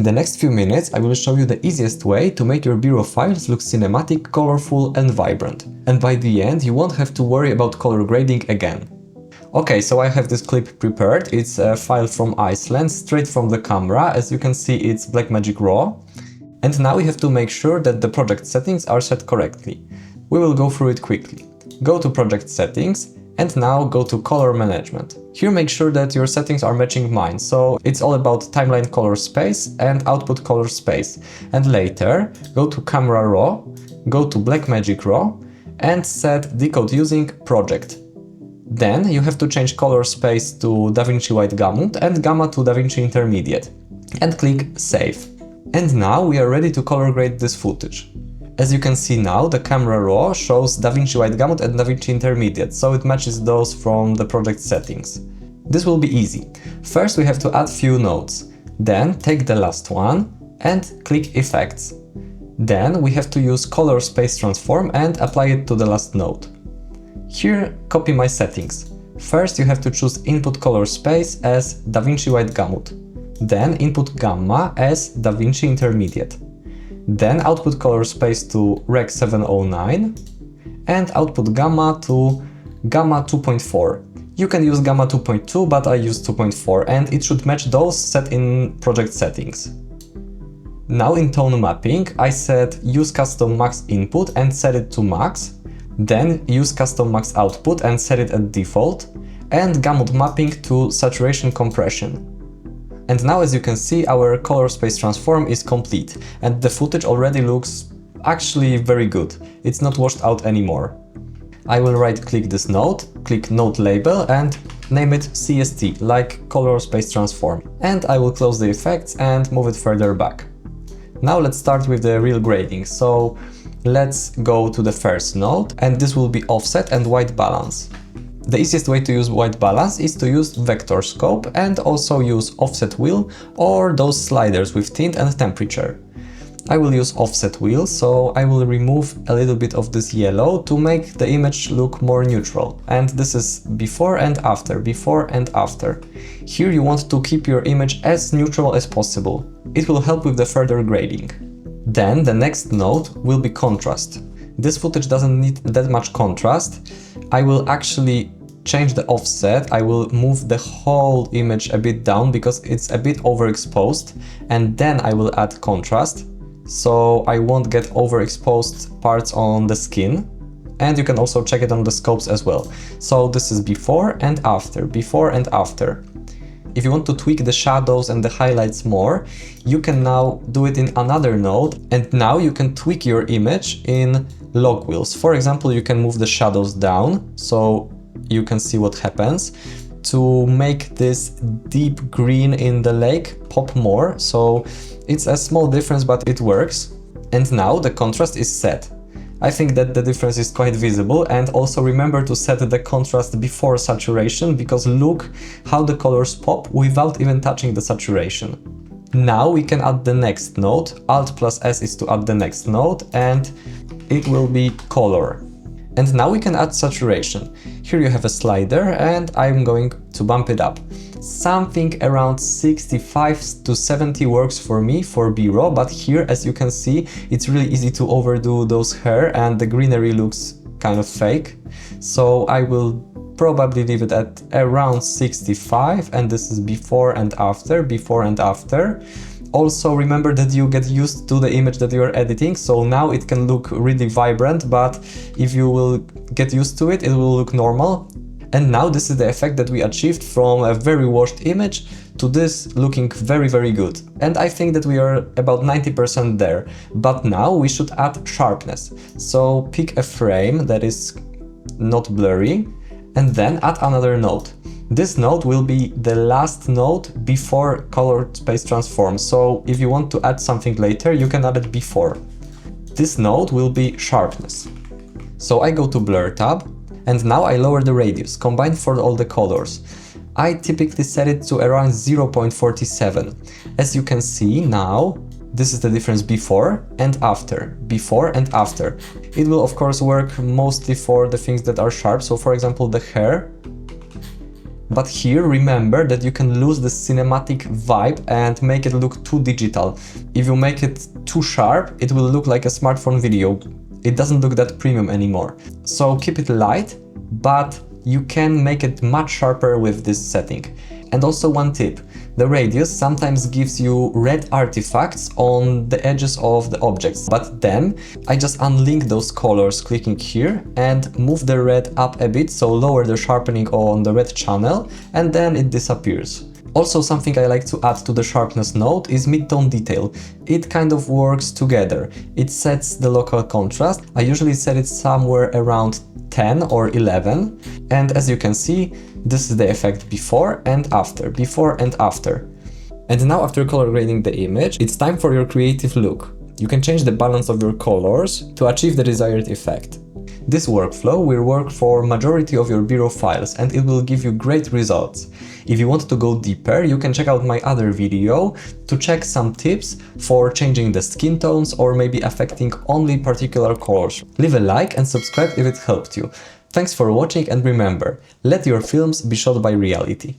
the next few minutes I will show you the easiest way to make your BRAW files look cinematic, colorful and vibrant. And by the end you won't have to worry about color grading again. Okay, so I have this clip prepared. It's a file from Iceland, straight from the camera. As you can see, it's Blackmagic RAW. And now we have to make sure that the project settings are set correctly. We will go through it quickly. Go to Project Settings and now go to Color Management. Here make sure that your settings are matching mine, so it's all about timeline color space and output color space. And later, go to Camera RAW, go to Blackmagic RAW and set decode using project. Then you have to change color space to DaVinci White Gamut and Gamma to DaVinci Intermediate. And click Save. And now we are ready to color grade this footage. As you can see now, the Camera RAW shows DaVinci White Gamut and DaVinci Intermediate, so it matches those from the project settings. This will be easy. First we have to add few nodes. Then take the last one and click Effects. Then we have to use Color Space Transform and apply it to the last node. Here copy my settings. First you have to choose Input Color Space as DaVinci White Gamut. Then input Gamma as DaVinci Intermediate. Then output color space to Rec 709 and output Gamma to Gamma 2.4. You can use Gamma 2.2, but I use 2.4 and it should match those set in project settings. Now in tone mapping, I set use custom max input and set it to max, then use custom max output and set it at default, and gamut mapping to saturation compression. And now as you can see, our color space transform is complete and the footage already looks actually very good. It's not washed out anymore. I will right click this node, click node label and name it CST, like color space transform. And I will close the effects and move it further back. Now let's start with the real grading. So let's go to the first node and this will be offset and white balance. The easiest way to use white balance is to use vector scope and also use offset wheel or those sliders with tint and temperature. I will use offset wheel, so I will remove a little bit of this yellow to make the image look more neutral. And this is before and after, before and after. Here you want to keep your image as neutral as possible. It will help with the further grading. Then the next node will be contrast. This footage doesn't need that much contrast. I will actually change the offset. I will move the whole image a bit down because it's a bit overexposed, and then I will add contrast so I won't get overexposed parts on the skin. And you can also check it on the scopes as well. So this is before and after, before and after. If you want to tweak the shadows and the highlights more, you can now do it in another node, and now you can tweak your image in log wheels. For example, you can move the shadows down so you can see what happens to make this deep green in the lake pop more. So it's a small difference, but it works. And now the contrast is set. I think that the difference is quite visible, and also remember to set the contrast before saturation, because look how the colors pop without even touching the saturation. Now we can add the next node. Alt plus S is to add the next node and it will be color. And now we can add saturation. Here you have a slider and I'm going to bump it up. Something around 65 to 70 works for me for BRAW, but here, as you can see, it's really easy to overdo those hair and the greenery looks kind of fake. So I will probably leave it at around 65, and this is before and after, before and after. Also remember that you get used to the image that you are editing, so now it can look really vibrant, but if you will get used to it, it will look normal. And now this is the effect that we achieved from a very washed image to this looking very, very good. And I think that we are about 90% there. But now we should add sharpness. So pick a frame that is not blurry and then add another node. This node will be the last node before color space transform. So if you want to add something later, you can add it before. This node will be sharpness. So I go to Blur tab, and now I lower the radius, combined for all the colors. I typically set it to around 0.47. As you can see now, this is the difference before and after, before and after. It will of course work mostly for the things that are sharp, so for example the hair. But here, remember that you can lose the cinematic vibe and make it look too digital. If you make it too sharp, it will look like a smartphone video. It doesn't look that premium anymore. So keep it light, but you can make it much sharper with this setting. And also one tip, the radius sometimes gives you red artifacts on the edges of the objects, but then I just unlink those colors clicking here and move the red up a bit, so lower the sharpening on the red channel, and then it disappears. Also, something I like to add to the sharpness node is mid-tone detail. It kind of works together. It sets the local contrast. I usually set it somewhere around 10 or 11, and as you can see, this is the effect before and after, before and after. And now, after color grading the image, it's time for your creative look. You can change the balance of your colors to achieve the desired effect. This workflow will work for majority of your BRAW files and it will give you great results. If you want to go deeper, you can check out my other video to check some tips for changing the skin tones or maybe affecting only particular colors. Leave a like and subscribe if it helped you. Thanks for watching, and remember, let your films be shot by reality.